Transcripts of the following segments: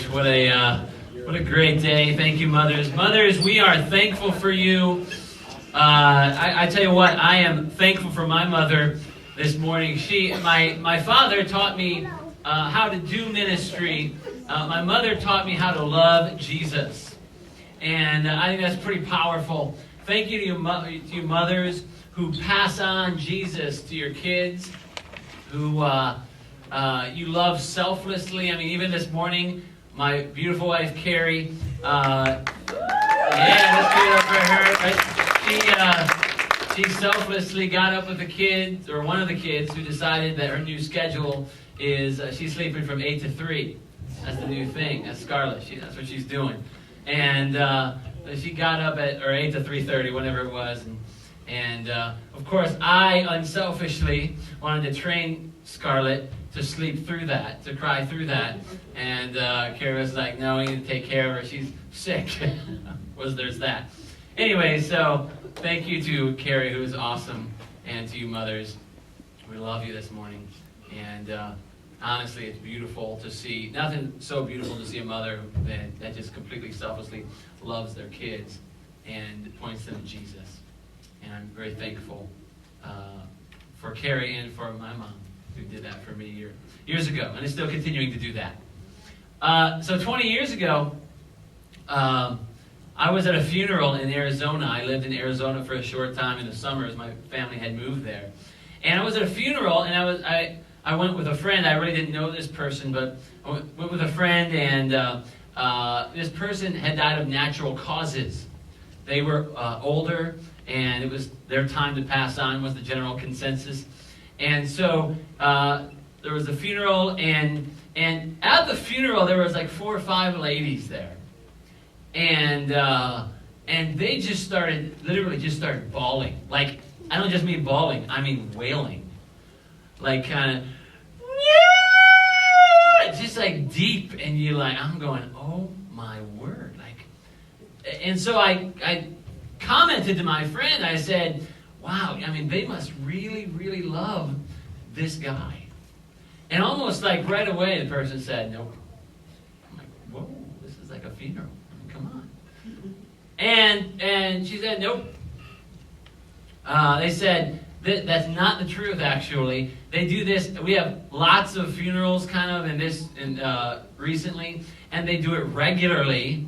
right. What a great day. Thank you, mothers. Mothers, we are thankful for you. I tell you what, I am thankful for my mother this morning. My father taught me how to do ministry. My mother taught me how to love Jesus. And I think that's pretty powerful. Thank you to you mothers who pass on Jesus to your kids, who you love selflessly. I mean, even this morning, my beautiful wife, Carrie, let's give it up for her. Right? She selflessly got up with the kids, or one of the kids, who decided that her new schedule is she's sleeping from 8 to 3. That's the new thing. That's Scarlett. That's what she's doing. And she got up at 8 to 3:30, whatever it was. And of course, I unselfishly wanted to train Scarlett to sleep through that, to cry through that. And Carrie was like, no, we need to take care of her. She's sick. There's that. Anyway, so thank you to Carrie, who is awesome, and to you mothers. We love you this morning. And honestly, it's beautiful to see, nothing so beautiful to see a mother that just completely selflessly loves their kids and points them to Jesus. And I'm very thankful for Carrie and for my mom, who did that for me years ago, and is still continuing to do that. So 20 years ago, I was at a funeral in Arizona. I lived in Arizona for a short time in the summers. My family had moved there. And I was at a funeral, and I went with a friend. I really didn't know this person, but I went with a friend, and this person had died of natural causes. They were older, and it was their time to pass on, was the general consensus. And so there was a funeral, and at the funeral there was like 4 or 5 ladies there, and they literally just started bawling. Like, I don't just mean bawling, I mean wailing, like kind of just like deep, and you're like, I'm going, oh my word, like. And so I commented to my friend. I said, wow, I mean, they must really, really love this guy. And almost like right away, the person said, nope. I'm like, whoa, this is like a funeral. I mean, come on. And she said, nope. They said, that's not the truth, actually. They do this. We have lots of funerals kind of recently, and they do it regularly.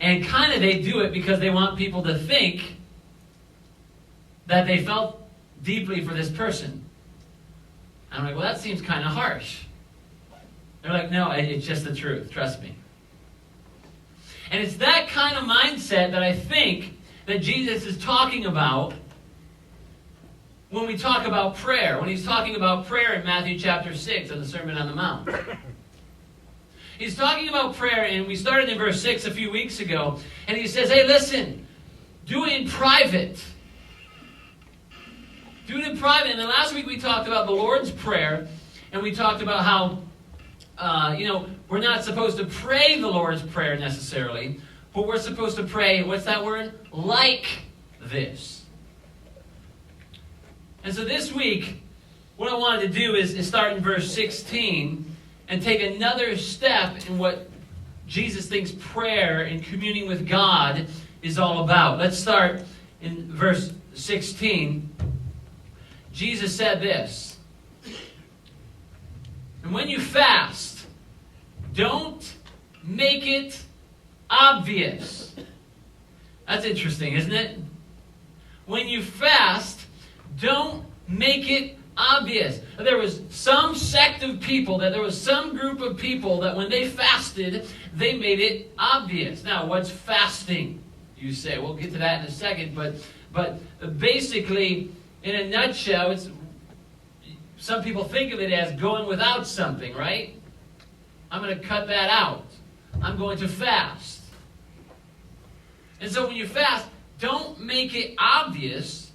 And kind of they do it because they want people to think that they felt deeply for this person. And I'm like, well, that seems kind of harsh. They're like, no, it's just the truth. Trust me. And it's that kind of mindset that I think that Jesus is talking about when we talk about prayer. When he's talking about prayer in Matthew chapter 6 on the Sermon on the Mount. He's talking about prayer, and we started in verse 6 a few weeks ago, and he says, hey, listen, do it in private. Do it in private. And then last week we talked about the Lord's Prayer, and we talked about how, we're not supposed to pray the Lord's Prayer necessarily, but we're supposed to pray, what's that word? Like this. And so this week, what I wanted to do is start in verse 16 and take another step in what Jesus thinks prayer and communing with God is all about. Let's start in verse 16. Jesus said this, and when you fast, don't make it obvious. That's interesting, isn't it? When you fast, don't make it obvious. There was some sect of people, there was some group of people that when they fasted, they made it obvious. Now, what's fasting? You say. We'll get to that in a second, but basically, in a nutshell, some people think of it as going without something, right? I'm going to cut that out. I'm going to fast. And so when you fast, don't make it obvious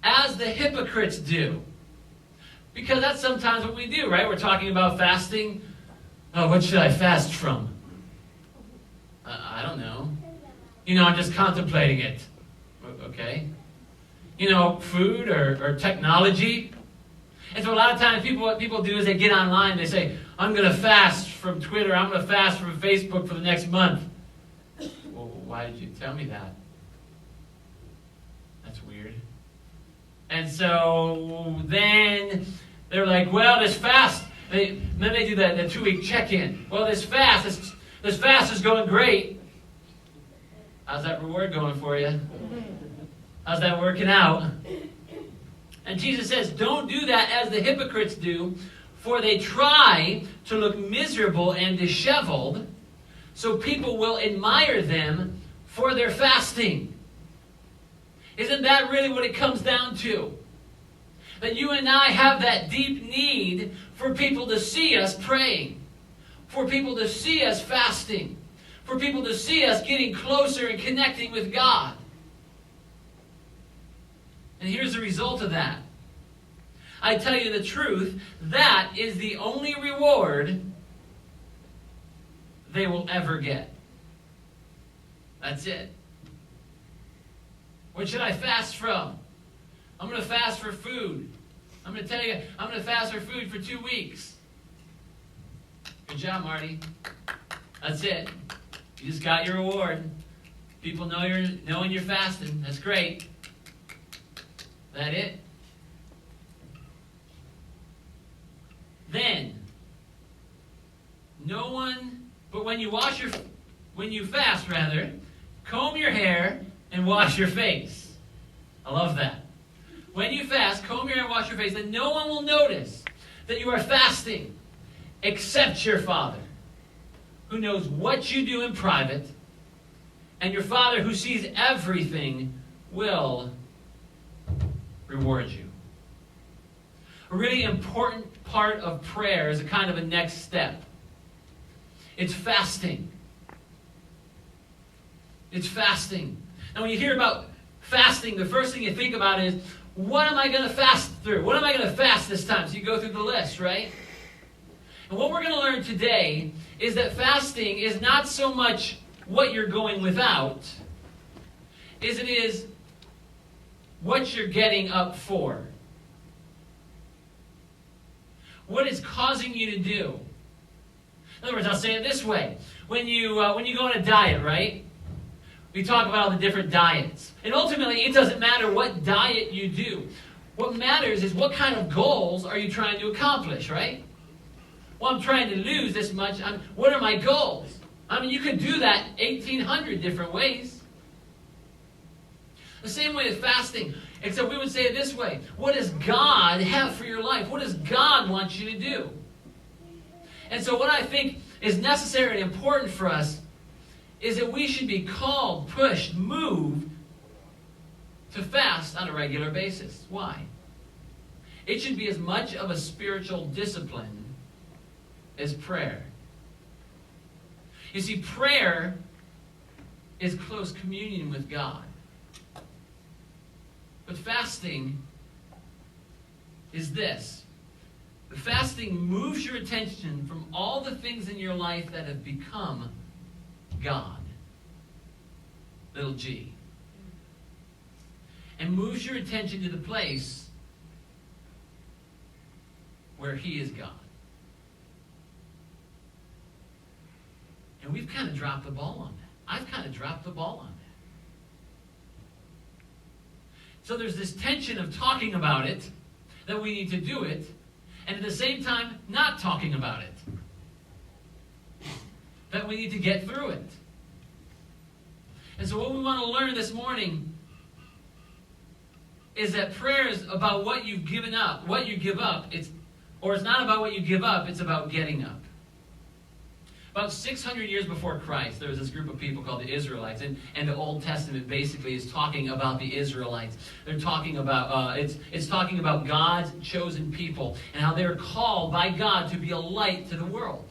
as the hypocrites do. Because that's sometimes what we do, right? We're talking about fasting. Oh, what should I fast from? I don't know. I'm just contemplating it. Okay? Food or technology. And so a lot of times what people do is they get online, they say, I'm going to fast from Twitter. I'm going to fast from Facebook for the next month. Well, why did you tell me that? That's weird. And so then they're like, well, this fast, then they do that 2-week check-in. Well, this fast is going great. How's that reward going for you? How's that working out? And Jesus says, don't do that as the hypocrites do, for they try to look miserable and disheveled, so people will admire them for their fasting. Isn't that really what it comes down to? That you and I have that deep need for people to see us praying, for people to see us fasting, for people to see us getting closer and connecting with God. And here's the result of that. I tell you the truth, that is the only reward they will ever get. That's it. What should I fast from? I'm going to fast for food. I'm going to tell you, I'm going to fast for food for 2 weeks. Good job, Marty. That's it. You just got your reward. People knowing you're fasting. That's great. That it? Then, no one, but when you fast, comb your hair and wash your face. I love that. When you fast, comb your hair and wash your face, then no one will notice that you are fasting except your Father, who knows what you do in private, and your Father who sees everything will reward you. A really important part of prayer is a kind of a next step. It's fasting. It's fasting. Now when you hear about fasting, the first thing you think about is, what am I going to fast through? What am I going to fast this time? So you go through the list, right? And what we're going to learn today is that fasting is not so much what you're going without, as it is what you're getting up for. What is causing you to do? In other words, I'll say it this way. When you go on a diet, right? We talk about all the different diets. And ultimately, it doesn't matter what diet you do. What matters is what kind of goals are you trying to accomplish, right? Well, I'm trying to lose this much. What are my goals? I mean, you could do that 1,800 different ways. The same way as fasting, except we would say it this way. What does God have for your life? What does God want you to do? And so what I think is necessary and important for us is that we should be called, pushed, moved to fast on a regular basis. Why? It should be as much of a spiritual discipline as prayer. You see, prayer is close communion with God. But fasting is this. The fasting moves your attention from all the things in your life that have become God. Little g. And moves your attention to the place where He is God. And we've kind of dropped the ball on that. I've kind of dropped the ball on that. So there's this tension of talking about it, that we need to do it, and at the same time, not talking about it. That we need to get through it. And so what we want to learn this morning is that prayer is about what you've given up, what you give up. It's not about what you give up, it's about getting up. About 600 years before Christ, there was this group of people called the Israelites, and the Old Testament basically is talking about the Israelites. They're talking about, it's talking about God's chosen people and how they're called by God to be a light to the world.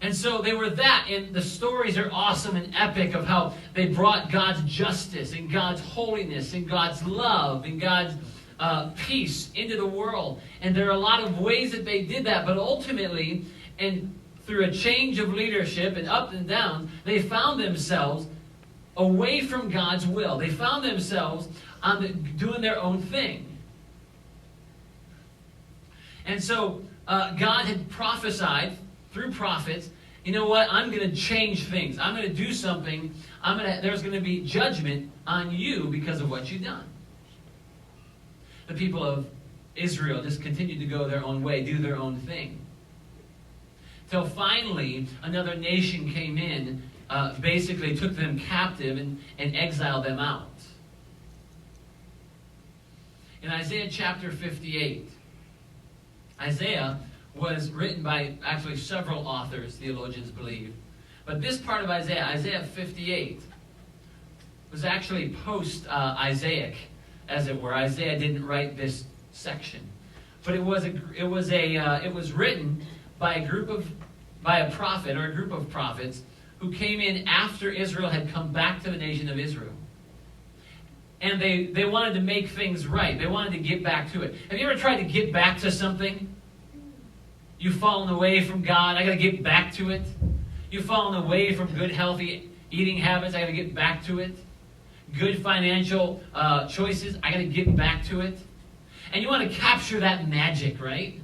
And so they were that, and the stories are awesome and epic of how they brought God's justice and God's holiness and God's love and God's peace into the world. And there are a lot of ways that they did that, but ultimately, and through a change of leadership and up and down, they found themselves away from God's will. They found themselves doing their own thing. And so God had prophesied through prophets, you know what? I'm going to change things. I'm going to do something. There's going to be judgment on you because of what you've done. The people of Israel just continued to go their own way, do their own thing. Till finally, another nation came in, basically took them captive and exiled them out. In Isaiah chapter 58, Isaiah was written by actually several authors, theologians believe. But this part of Isaiah, Isaiah 58, was actually post-Isaiah, as it were. Isaiah didn't write this section, but it was written by a prophet or a group of prophets who came in after Israel had come back to the nation of Israel. And they wanted to make things right. They wanted to get back to it. Have you ever tried to get back to something? You've fallen away from God. I got to get back to it. You've fallen away from good, healthy eating habits. I got to get back to it. Good financial choices. I got to get back to it. And you want to capture that magic, right?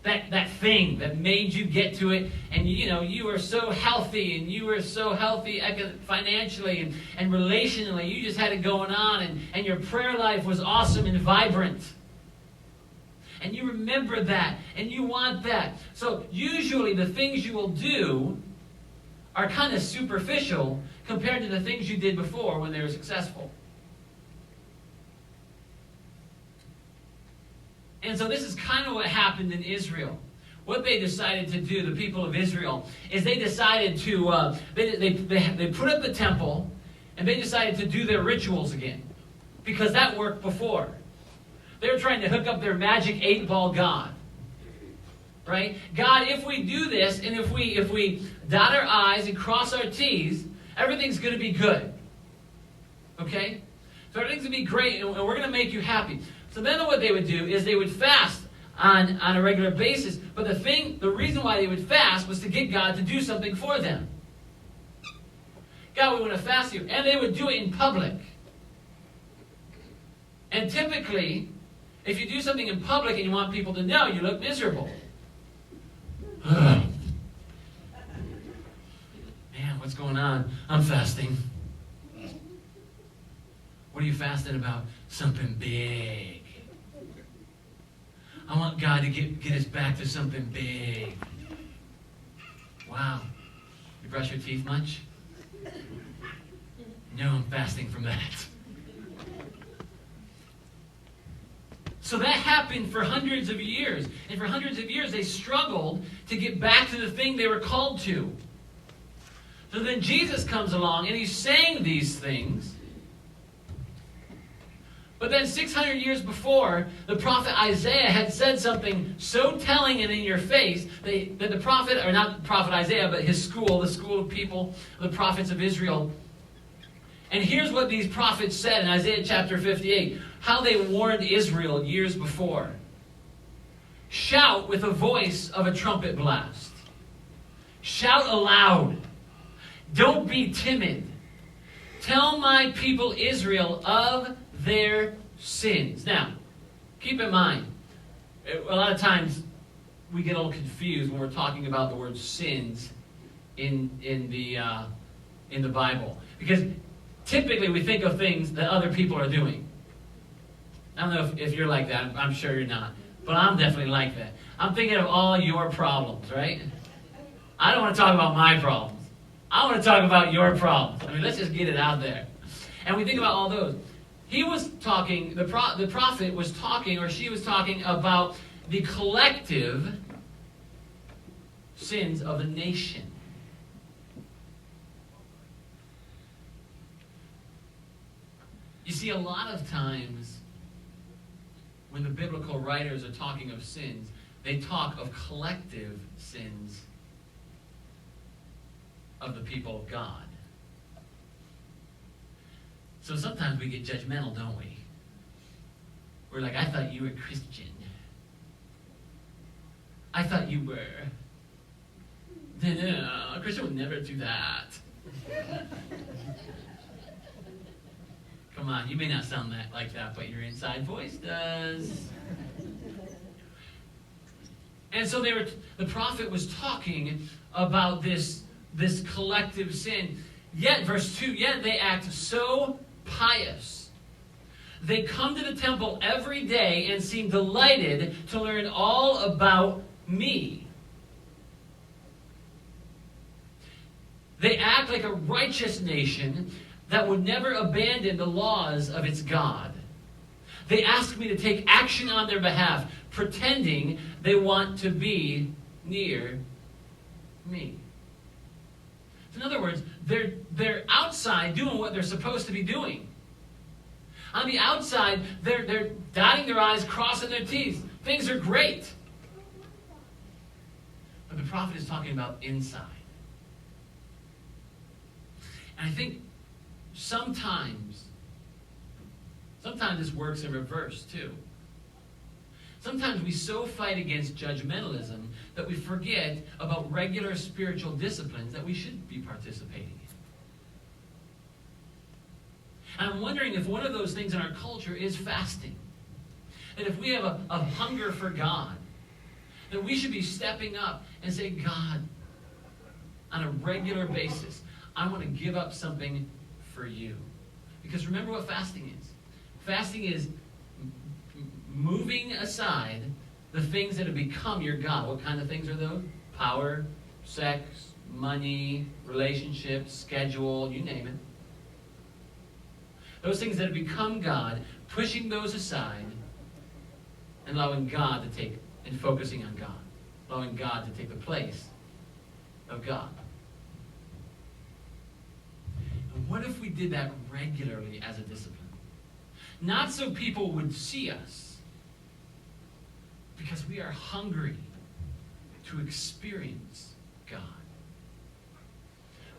That thing that made you get to it, and you were so healthy, and you were so healthy financially and relationally. You just had it going on, and your prayer life was awesome and vibrant. And you remember that, and you want that. So usually the things you will do are kind of superficial compared to the things you did before when they were successful. And so this is kind of what happened in Israel. What they decided to do, the people of Israel, is they decided to, they put up the temple, and they decided to do their rituals again. Because that worked before. They were trying to hook up their magic 8-ball God. Right? God, if we do this, and if we dot our I's and cross our T's, everything's going to be good. Okay? So everything's going to be great, and we're going to make you happy. So then what they would do is they would fast on a regular basis. But the reason why they would fast was to get God to do something for them. God, we want to fast you. And they would do it in public. And typically, if you do something in public and you want people to know, you look miserable. Man, what's going on? I'm fasting. What are you fasting about? Something big. I want God to get us back to something big. Wow. You brush your teeth much? No, I'm fasting from that. So that happened for hundreds of years. And for hundreds of years, they struggled to get back to the thing they were called to. So then Jesus comes along, and he's saying these things. But then 600 years before, the prophet Isaiah had said something so telling and in your face that the prophet, or not the prophet Isaiah, but his school, the school of people, the prophets of Israel. And here's what these prophets said in Isaiah chapter 58, how they warned Israel years before. Shout with the voice of a trumpet blast. Shout aloud. Don't be timid. Tell my people Israel of their sins. Now, keep in mind, a lot of times we get a little confused when we're talking about the word sins in the Bible, because typically we think of things that other people are doing. I don't know if you're like that. I'm sure you're not, but I'm definitely like that. I'm thinking of all your problems, right? I don't want to talk about my problems. I want to talk about your problems. I mean, let's just get it out there. And we think about all those. He was talking, the prophet was talking, or she was talking about the collective sins of a nation. You see, a lot of times when the biblical writers are talking of sins, they talk of collective sins of the people of God. So sometimes we get judgmental, don't we? We're like, I thought you were Christian. I thought you were. No, a Christian would never do that. Come on, you may not sound like that, but your inside voice does. And so the prophet was talking about this collective sin. Yet, verse 2, yet they act so pious. They come to the temple every day and seem delighted to learn all about me. They act like a righteous nation that would never abandon the laws of its God. They ask me to take action on their behalf, pretending they want to be near me. In other words, they're outside doing what they're supposed to be doing. On the outside, they're dotting their I's, crossing their T's. Things are great. But the prophet is talking about inside. And I think sometimes this works in reverse too. Sometimes we so fight against judgmentalism that we forget about regular spiritual disciplines that we should be participating in. And I'm wondering if one of those things in our culture is fasting. That if we have a hunger for God, that we should be stepping up and say, God, on a regular basis, I want to give up something for you. Because remember what fasting is. Fasting is moving aside the things that have become your God. What kind of things are those? Power, sex, money, relationships, schedule, you name it. Those things that have become God, pushing those aside and allowing God to take, and focusing on God. Allowing God to take the place of God. And what if we did that regularly as a discipline? Not so people would see us, because we are hungry to experience God.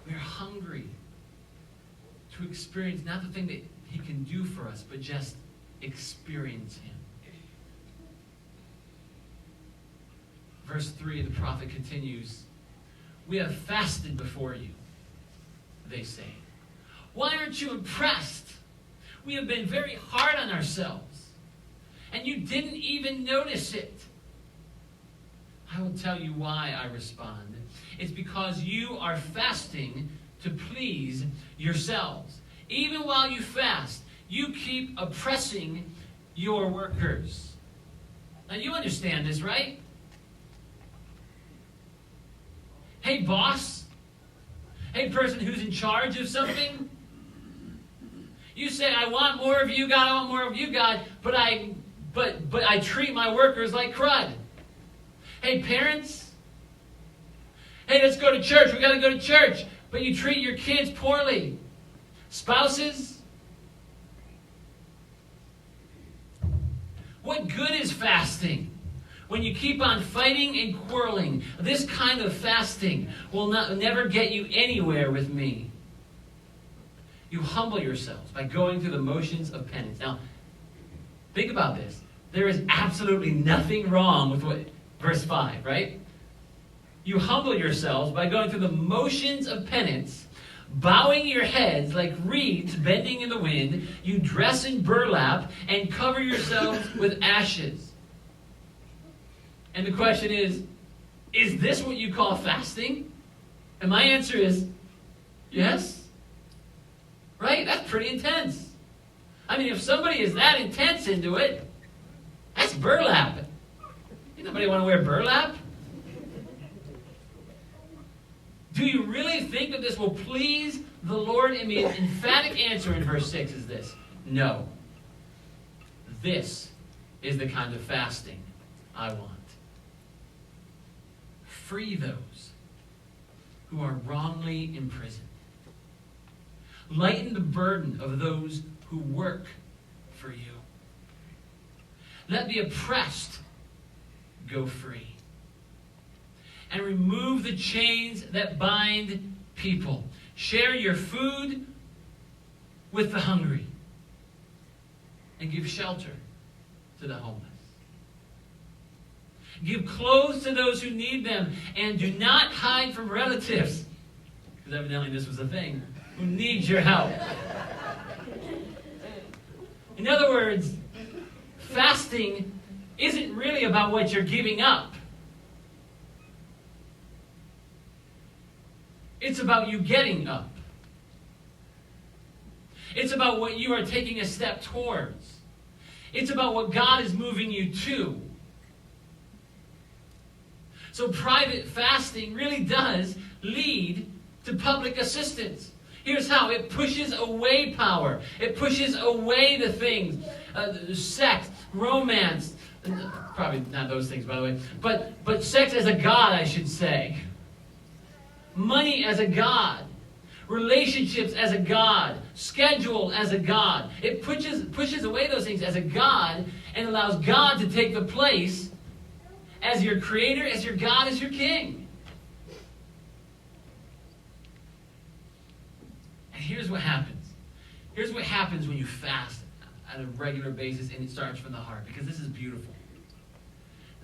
We are hungry to experience not the thing that He can do for us, but just experience Him. Verse 3, the prophet continues, we have fasted before you, they say. Why aren't you impressed? We have been very hard on ourselves, and you didn't even notice it. I will tell you why, I respond. It's because you are fasting to please yourselves. Even while you fast, you keep oppressing your workers. Now you understand this, right? Hey, boss. Hey, person who's in charge of something. You say, I want more of you, God, I want more of you, God, but I treat my workers like crud. Hey, parents. Hey, let's go to church. We got to go to church. But you treat your kids poorly. Spouses. What good is fasting when you keep on fighting and quarreling? This kind of fasting will never get you anywhere with me. You humble yourselves by going through the motions of penance. Now, think about this. There is absolutely nothing wrong with what verse 5, right? You humble yourselves by going through the motions of penance, bowing your heads like reeds bending in the wind. You dress in burlap and cover yourselves with ashes. And the question is this what you call fasting? And my answer is yes. Right? That's pretty intense. I mean, if somebody is that intense into it, that's burlap. Nobody want to wear burlap? Do you really think that this will please the Lord? And the emphatic answer in verse 6 is this. No. This is the kind of fasting I want. Free those who are wrongly imprisoned. Lighten the burden of those who work for you. Let the oppressed go free. And remove the chains that bind people. Share your food with the hungry. And give shelter to the homeless. Give clothes to those who need them. And do not hide from relatives. Because evidently this was a thing. Who needs your help. In other words, fasting isn't really about what you're giving up. about you getting up. It's about what you are taking a step towards. It's about what God is moving you to. So private fasting really does lead to public assistance. Here's how. It pushes away power. It pushes away the things. Sex, romance. Probably not those things, by the way. But sex as a god, I should say. Money as a god. Relationships as a god. Schedule as a god. It pushes away those things as a god and allows God to take the place as your creator, as your God, as your king. And here's what happens. Here's what happens when you fast on a regular basis and it starts from the heart, because this is beautiful.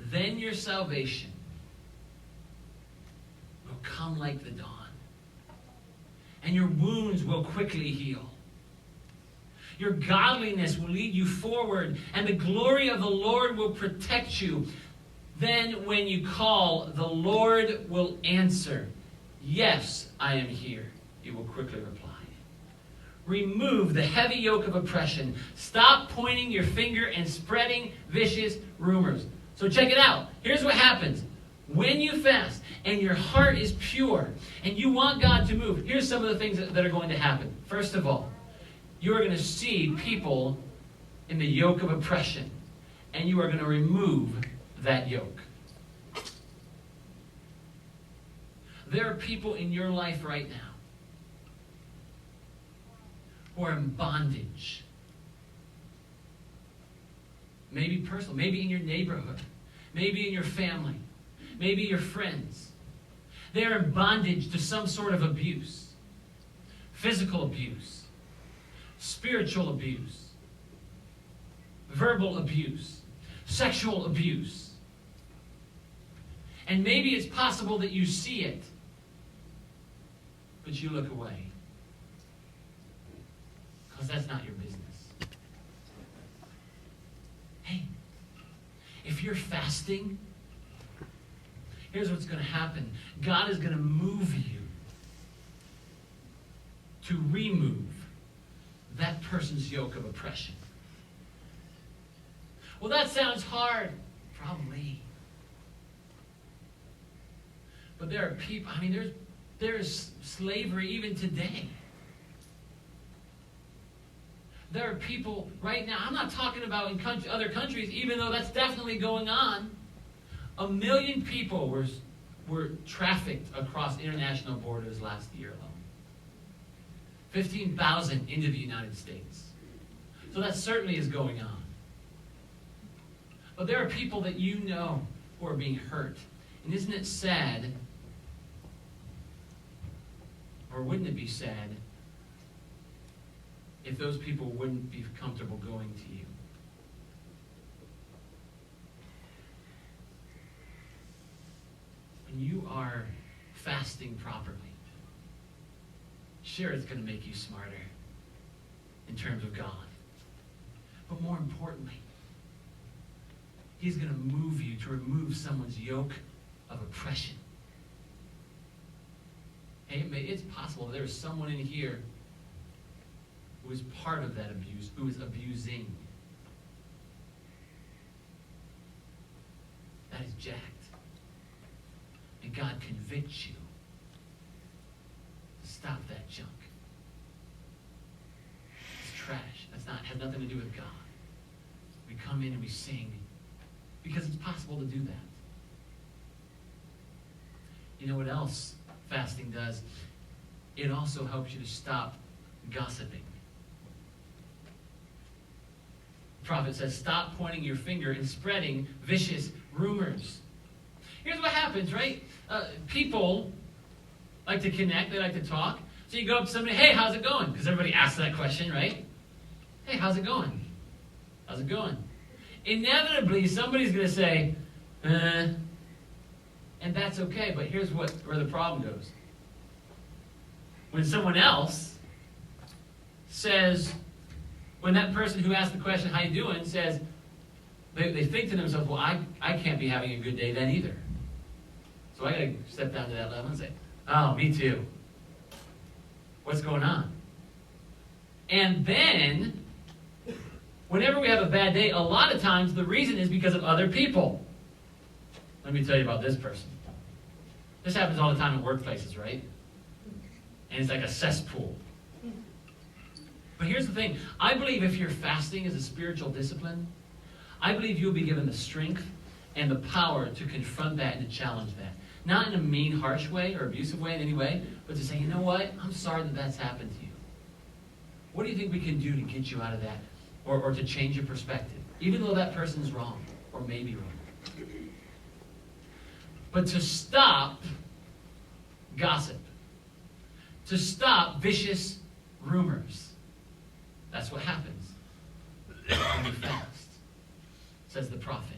Then your salvation will come like the dawn, and your wounds will quickly heal. Your godliness will lead you forward, and the glory of the Lord will protect you. Then when you call, the Lord will answer, "Yes, I am here," he will quickly reply. Remove the heavy yoke of oppression. Stop pointing your finger and spreading vicious rumors. So check it out. Here's what happens. When you fast and your heart is pure and you want God to move, here's some of the things that are going to happen. First of all, you are going to see people in the yoke of oppression, and you are going to remove that yoke. There are people in your life right now who are in bondage. Maybe personal, maybe in your neighborhood, maybe in your family, maybe your friends. They are in bondage to some sort of abuse. Physical abuse, spiritual abuse, verbal abuse, sexual abuse. And maybe it's possible that you see it, but you look away. Because that's not your business. Hey, if you're fasting, here's what's going to happen. God is going to move you to remove that person's yoke of oppression. Well, that sounds hard. Probably. But there are people, there is slavery even today. There are people right now, I'm not talking about in other countries, even though that's definitely going on. 1 million people were trafficked across international borders last year alone. 15,000 into the United States. So that certainly is going on. But there are people that you know who are being hurt. And isn't it sad, or wouldn't it be sad, if those people wouldn't be comfortable going to you? When you are fasting properly, sure, it's going to make you smarter in terms of God. But more importantly, He's going to move you to remove someone's yoke of oppression. Hey, it's possible there is someone in here who is part of that abuse, who is abusing. That is jacked. And God convicts you to stop that junk. It's trash. Has nothing to do with God. We come in and we sing because it's possible to do that. You know what else fasting does? It also helps you to stop gossiping. The prophet says, stop pointing your finger and spreading vicious rumors. Here's what happens, right? People like to connect, they like to talk. So you go up to somebody, hey, how's it going? Because everybody asks that question, right? Hey, how's it going? How's it going? Inevitably, somebody's going to say, and that's okay, but here's where the problem goes. When someone else says, when that person who asked the question, how you doing, says, they think to themselves, well, I can't be having a good day then either. So I got to step down to that level and say, oh, me too. what's going on. And then, whenever we have a bad day, a lot of times the reason is because of other people. Let me tell you about this person. This happens all the time in workplaces, right? And it's like a cesspool. But here's the thing. I believe if you're fasting as a spiritual discipline, I believe you'll be given the strength and the power to confront that and to challenge that. Not in a mean, harsh way or abusive way in any way, but to say, you know what? I'm sorry that that's happened to you. What do you think we can do to get you out of that? Or to change your perspective? Even though that person's wrong, or maybe wrong. But to stop gossip. To stop vicious rumors. That's what happens when you fast, says the prophet.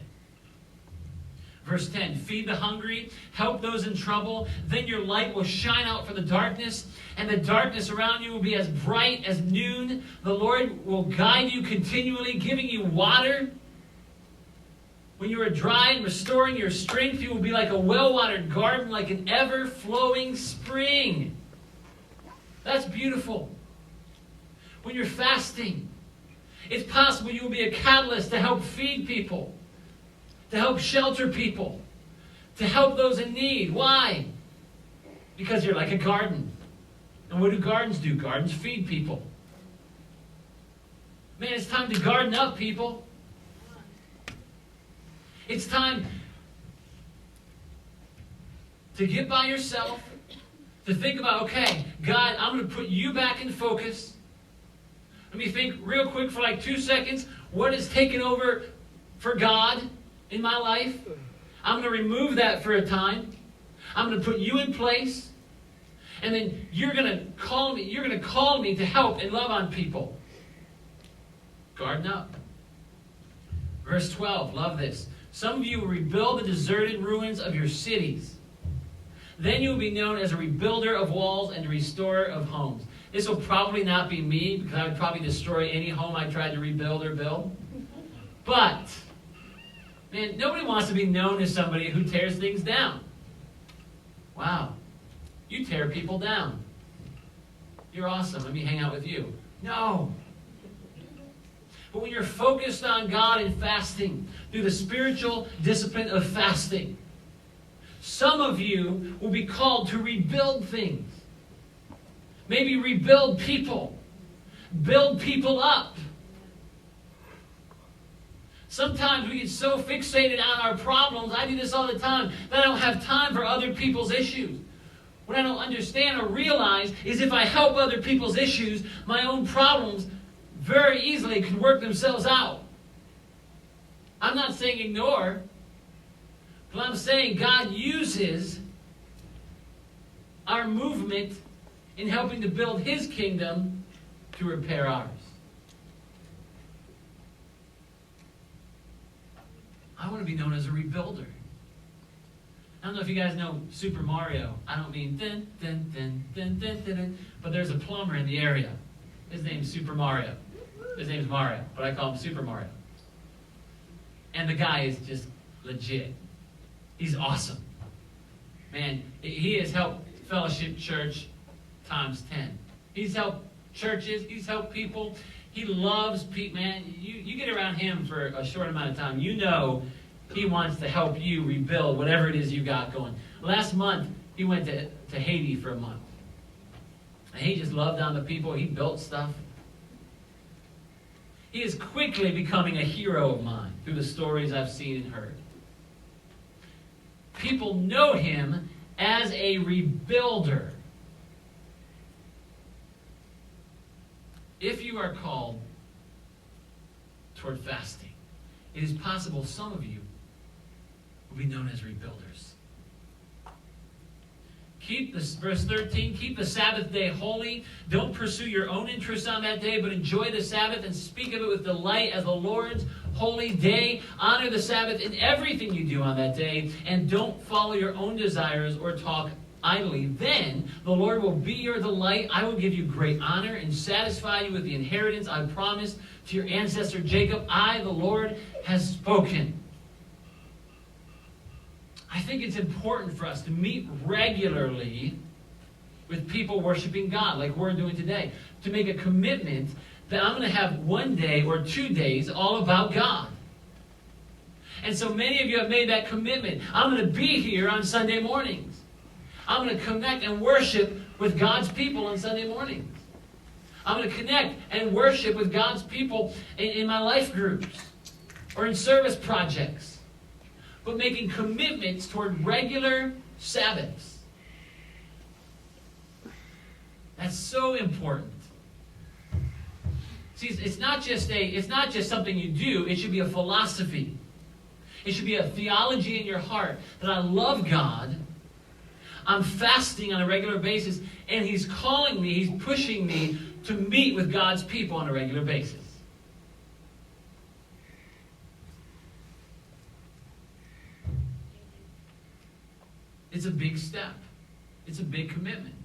Verse 10, feed the hungry, help those in trouble, then your light will shine out for the darkness, and the darkness around you will be as bright as noon. The Lord will guide you continually, giving you water. When you are dry and restoring your strength, you will be like a well-watered garden, like an ever-flowing spring. That's beautiful. When you're fasting, it's possible you will be a catalyst to help feed people, to help shelter people, to help those in need. Why? Because you're like a garden. And what do gardens do? Gardens feed people. Man, it's time to garden up, people. It's time to get by yourself, to think about, okay, God, I'm going to put you back in focus. Let me think real quick for like 2 seconds. What has taken over for God in my life? I'm going to remove that for a time. I'm going to put you in place. And then you're going to call me. You're going to call me to help and love on people. Garden up. Verse 12. Love this. Some of you will rebuild the deserted ruins of your cities. Then you will be known as a rebuilder of walls and a restorer of homes. This will probably not be me, because I would probably destroy any home I tried to rebuild or build. But, man, nobody wants to be known as somebody who tears things down. Wow. You tear people down. You're awesome. Let me hang out with you. No. But when you're focused on God and fasting, through the spiritual discipline of fasting, some of you will be called to rebuild things. Maybe rebuild people. Build people up. Sometimes we get so fixated on our problems, I do this all the time, that I don't have time for other people's issues. What I don't understand or realize is if I help other people's issues, my own problems very easily can work themselves out. I'm not saying ignore, but I'm saying God uses our movement in helping to build His kingdom to repair ours. I want to be known as a rebuilder. I don't know if you guys know Super Mario. I don't mean dun, dun, dun, dun, dun, dun, dun, but there's a plumber in the area. His name's Super Mario. His name's Mario, but I call him Super Mario. And the guy is just legit. He's awesome. Man, he has helped Fellowship Church times 10. He's helped churches. He's helped people. He loves people. Man, you get around him for a short amount of time, you know he wants to help you rebuild whatever it is you got going. Last month, he went to Haiti for a month. And he just loved on the people. He built stuff. He is quickly becoming a hero of mine through the stories I've seen and heard. People know him as a rebuilder. If you are called toward fasting, it is possible some of you will be known as rebuilders. Verse 13, keep the Sabbath day holy. Don't pursue your own interests on that day, but enjoy the Sabbath and speak of it with delight as the Lord's holy day. Honor the Sabbath in everything you do on that day, and don't follow your own desires or talk idly. Then the Lord will be your delight. I will give you great honor and satisfy you with the inheritance I promised to your ancestor Jacob. I, the Lord, has spoken. I think it's important for us to meet regularly with people worshiping God like we're doing today. To make a commitment that I'm going to have one day or 2 days all about God. And so many of you have made that commitment. I'm going to be here on Sunday mornings. I'm going to connect and worship with God's people on Sunday mornings. I'm going to connect and worship with God's people in my life groups or in service projects. But making commitments toward regular Sabbaths. That's so important. See, it's not just something you do. It should be a philosophy. It should be a theology in your heart that I love God. I'm fasting on a regular basis, and He's calling me, He's pushing me to meet with God's people on a regular basis. It's a big step. It's a big commitment.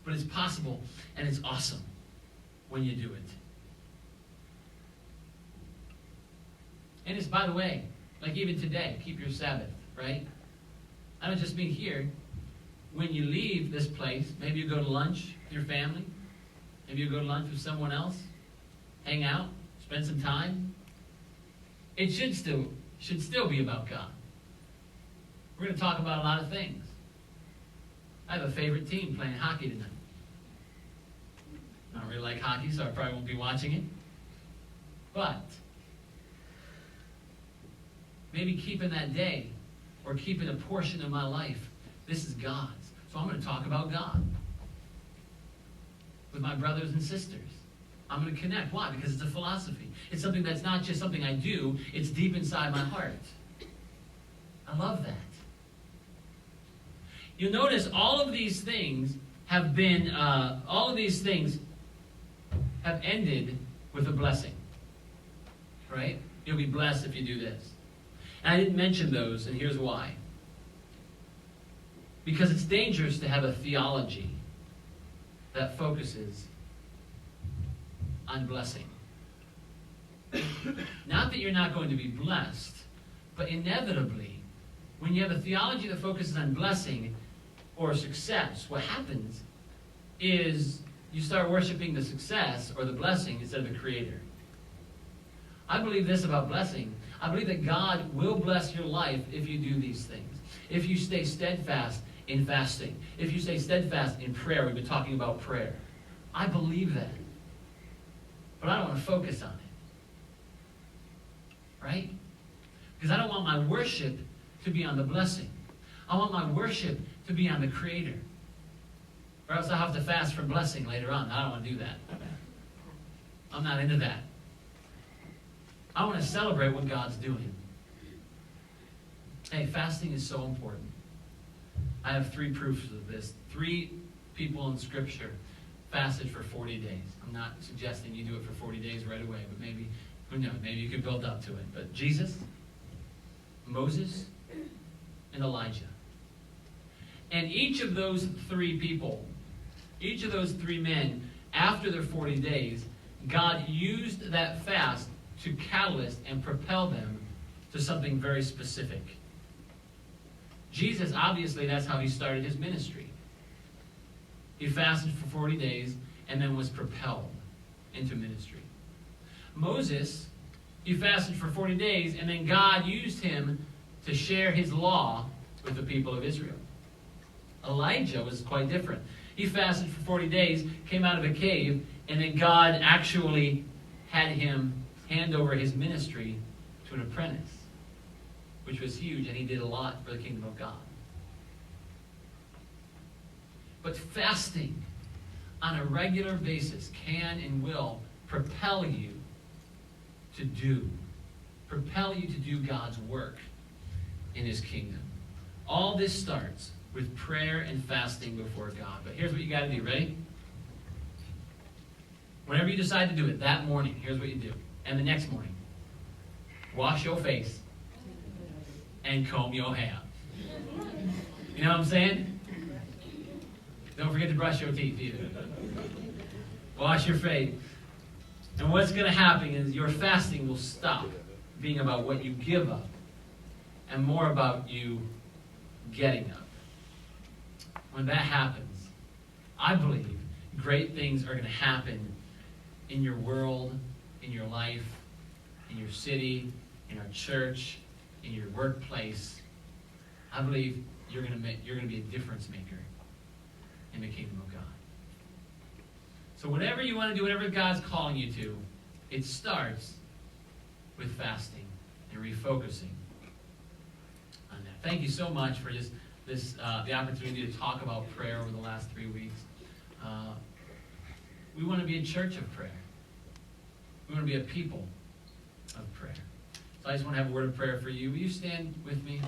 But it's possible, and it's awesome when you do it. And it's, by the way, like even today, keep your Sabbath, right? I don't just mean here. When you leave this place, maybe you go to lunch with your family. Maybe you go to lunch with someone else. Hang out. Spend some time. It should still be about God. We're going to talk about a lot of things. I have a favorite team playing hockey tonight. I don't really like hockey, so I probably won't be watching it. But maybe keeping that day or keeping a portion of my life, this is God's. So I'm going to talk about God with my brothers and sisters. I'm going to connect. Why? Because it's a philosophy. It's something that's not just something I do. It's deep inside my heart. I love that. You'll notice all of these things have ended with a blessing. Right? You'll be blessed if you do this. And I didn't mention those, and here's why. Because it's dangerous to have a theology that focuses on blessing. Not that you're not going to be blessed, but inevitably, when you have a theology that focuses on blessing or success, what happens is you start worshiping the success or the blessing instead of the Creator. I believe this about blessing. I believe that God will bless your life if you do these things. If you stay steadfast in fasting. If you stay steadfast in prayer. We've been talking about prayer. I believe that. But I don't want to focus on it. Right? Because I don't want my worship to be on the blessing. I want my worship to be on the Creator. Or else I'll have to fast for blessing later on. I don't want to do that. I'm not into that. I want to celebrate what God's doing. Hey, fasting is so important. I have 3 proofs of this. 3 people in Scripture fasted for 40 days. I'm not suggesting you do it for 40 days right away, but maybe, who knows, maybe you could build up to it. But Jesus, Moses, and Elijah. And each of those 3 people, each of those 3 men, after their 40 days, God used that fast to catalyst and propel them to something very specific. Jesus, obviously, that's how he started his ministry. He fasted for 40 days and then was propelled into ministry. Moses, he fasted for 40 days and then God used him to share his law with the people of Israel. Elijah was quite different. He fasted for 40 days, came out of a cave, and then God actually had him hand over his ministry to an apprentice, which was huge, and he did a lot for the kingdom of God. But fasting on a regular basis can and will propel you to do God's work in his kingdom. All this starts with prayer and fasting before God. But here's what you got to do. Ready? Whenever you decide to do it, that morning, here's what you do. And the next morning, wash your face and comb your hair. You know what I'm saying? Don't forget to brush your teeth either. Wash your face. And what's going to happen is your fasting will stop being about what you give up and more about you getting up. when that happens, I believe great things are going to happen in your world, in your life, in your city, in our church, in your workplace. I believe you're going to be a difference maker in the kingdom of God. So whatever you want to do, whatever God's calling you to, it starts with fasting and refocusing on that. Thank you so much for just the opportunity to talk about prayer over the last 3 weeks. We want to be a church of prayer. We want to be a people of prayer. So I just want to have a word of prayer for you. Will you stand with me?